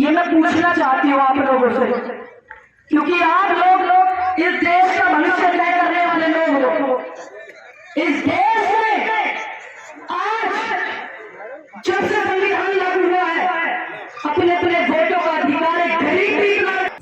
ये मैं पूछना चाहती हूँ आप लोगों से, क्योंकि आप लोग इस देश का भविष्य तय करने वाले लोग हो। इस देश में आज जब से संविधान लागू हुआ है, अपने अपने वोटों का अधिकार एक गरीब भी।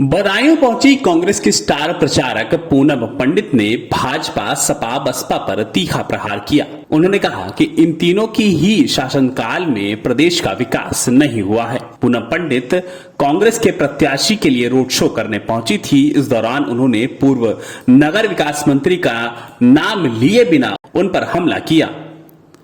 बदायूं पहुंची कांग्रेस की स्टार प्रचारक पूनम पंडित ने भाजपा सपा बसपा पर तीखा प्रहार किया। उन्होंने कहा कि इन तीनों की ही शासनकाल में प्रदेश का विकास नहीं हुआ है। पूनम पंडित कांग्रेस के प्रत्याशी के लिए रोड शो करने पहुंची थी। इस दौरान उन्होंने पूर्व नगर विकास मंत्री का नाम लिए बिना उन पर हमला किया।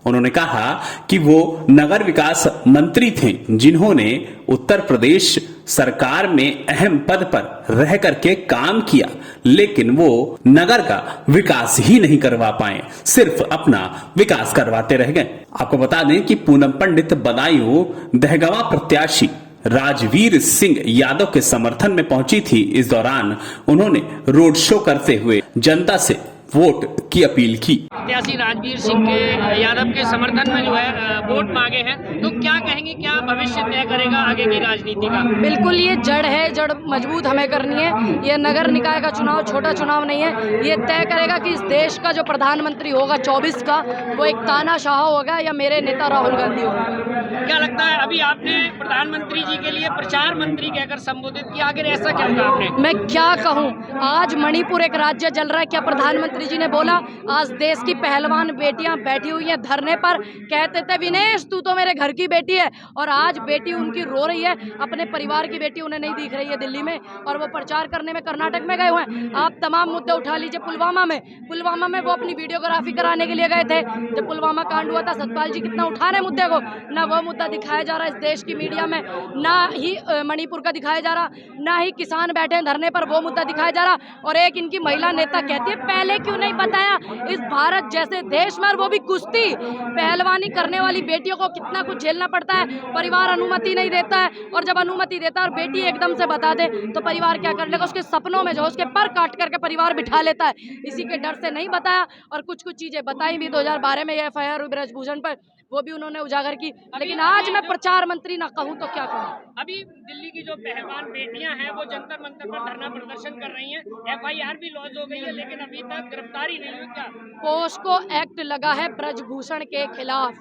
उन्होंने कहा कि वो नगर विकास मंत्री थे जिन्होंने उत्तर प्रदेश सरकार में अहम पद पर रह करके काम किया, लेकिन वो नगर का विकास ही नहीं करवा पाए, सिर्फ अपना विकास करवाते रह गए। आपको बता दें कि पूनम पंडित बदायूं दहगवा प्रत्याशी राजवीर सिंह यादव के समर्थन में पहुंची थी। इस दौरान उन्होंने रोड शो करते हुए जनता से वोट की अपील की। प्रत्याशी राजवीर सिंह के यादव के समर्थन में जो है वोट मांगे हैं, तो क्या कहेंगे, क्या भविष्य तय करेगा आगे की राजनीति का? बिल्कुल, ये जड़ है, जड़ मजबूत हमें करनी है। ये नगर निकाय का चुनाव छोटा चुनाव नहीं है। ये तय करेगा कि इस देश का जो प्रधानमंत्री होगा 24 का, वो एक तानाशाह होगा या मेरे नेता राहुल गांधी होगा। क्या लगता है, अभी आपने प्रधानमंत्री जी के लिए प्रचार मंत्री कहकर संबोधित किया, आखिर ऐसा क्या कहा आपने? मैं क्या कहूँ, आज मणिपुर एक राज्य जल रहा है। क्या प्रधानमंत्री जी ने बोला? आज देश की पहलवान बेटियां बैठी हुई हैं धरने पर, कहते थे विनेश तू तो मेरे घर की बेटी है, और आज बेटी उनकी रो रही है, अपने परिवार की बेटी उन्हें नहीं दिख रही है दिल्ली में, और वो प्रचार करने में कर्नाटक में गए हुए हैं। आप तमाम मुद्दे उठा लीजिए। पुलवामा में वो अपनी वीडियोग्राफी कराने के लिए गए थे। जब पुलवामा कांड हुआ था, सतपाल जी कितना उठा रहे मुद्दे को, ना वो मुद्दा दिखाया जा रहा है इस देश की मीडिया में, ना ही मणिपुर का दिखाया जा रहा, ना ही किसान बैठे हैं धरने पर वो मुद्दा दिखाया जा रहा। और एक इनकी महिला नेता कहती है पहले क्यों नहीं बताया? इस भारत जैसे देश में, वो भी कुश्ती पहलवानी करने वाली बेटियों को कितना कुछ झेलना पड़ता है। परिवार अनुमति नहीं देता है, और जब अनुमति देता है और बेटी एकदम से बता दे तो परिवार क्या कर लेगा? उसके सपनों में जो उसके पर काट करके परिवार बिठा लेता है। इसी के डर से नहीं बताया, और कुछ चीजें बताई भी 2012 में FIR हुई ब्रजभूषण पर, वो भी उन्होंने उजागर की। लेकिन आज मैं प्रचार मंत्री ना कहूँ तो क्या कहूँ। अभी दिल्ली की जो पहलवान बेटियां हैं वो जंतर मंतर पर धरना प्रदर्शन कर रही हैं, FIR भी लॉन्च हो गई है, लेकिन अभी तक गिरफ्तारी नहीं हुई। क्या पोस्को एक्ट लगा है ब्रजभूषण के खिलाफ,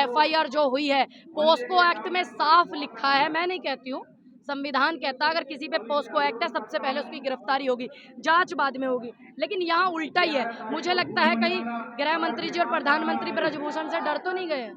FIR जो हुई है पोस्को एक्ट में साफ लिखा है, मैं नहीं कहती हूँ, संविधान कहता है अगर किसी पे पोस्को एक्ट है सबसे पहले उसकी गिरफ्तारी होगी, जांच बाद में होगी। लेकिन यहाँ उल्टा ही है। मुझे लगता है कहीं गृह मंत्री जी और प्रधानमंत्री ब्रजभूषण से डर तो नहीं गए?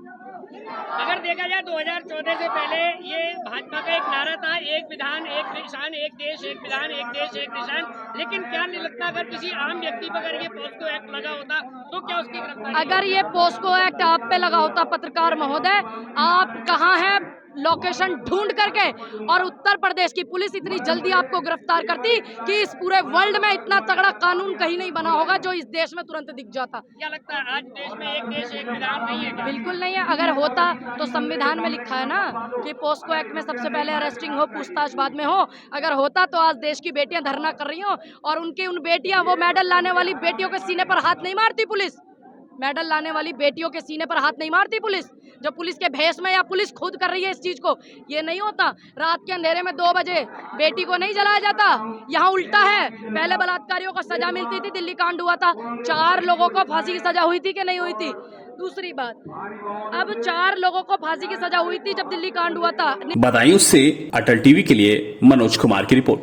अगर देखा जाए 2014 से पहले ये भाजपा का एक नारा था, एक विधान एक निशान, एक देश एक विधान, एक देश एक निशान। लेकिन क्या नहीं लगता अगर किसी आम व्यक्ति पर अगर ये पोस्को एक्ट लगा होता तो क्या उसकी गिरफ्तारी? अगर ये पोस्को एक्ट आप पे लगा होता, पत्रकार महोदय, आप कहाँ हैं लोकेशन ढूंढ करके, और उत्तर प्रदेश की पुलिस इतनी जल्दी आपको गिरफ्तार करती कि इस पूरे वर्ल्ड में इतना तगड़ा कानून कहीं नहीं बना होगा जो इस देश में तुरंत दिख जाता। क्या लगता है आज देश में एक देश एक विधान नहीं है क्या? बिल्कुल नहीं है। अगर होता तो संविधान में लिखा है ना कि पोस्को एक्ट में सबसे पहले अरेस्टिंग हो, पूछताछ बाद में हो। अगर होता तो आज देश की बेटियां धरना कर रही हो, और उनकी उन बेटियां, वो मेडल लाने वाली बेटियों के सीने पर हाथ नहीं मारती पुलिस। मेडल लाने वाली बेटियों के सीने पर हाथ नहीं मारती पुलिस, जो पुलिस के भेष में, या पुलिस खुद कर रही है इस चीज को। ये नहीं होता। रात के अंधेरे में 2 बजे बेटी को नहीं जलाया जाता। यहाँ उल्टा है। पहले बलात्कारियों को सजा मिलती थी, दिल्ली कांड हुआ था, 4 लोगों को फांसी की सजा हुई थी कि नहीं हुई थी? दूसरी बात, अब 4 लोगों को फांसी की सजा हुई थी जब दिल्ली कांड हुआ था। बदायूं से अटल टीवी के लिए मनोज कुमार की रिपोर्ट।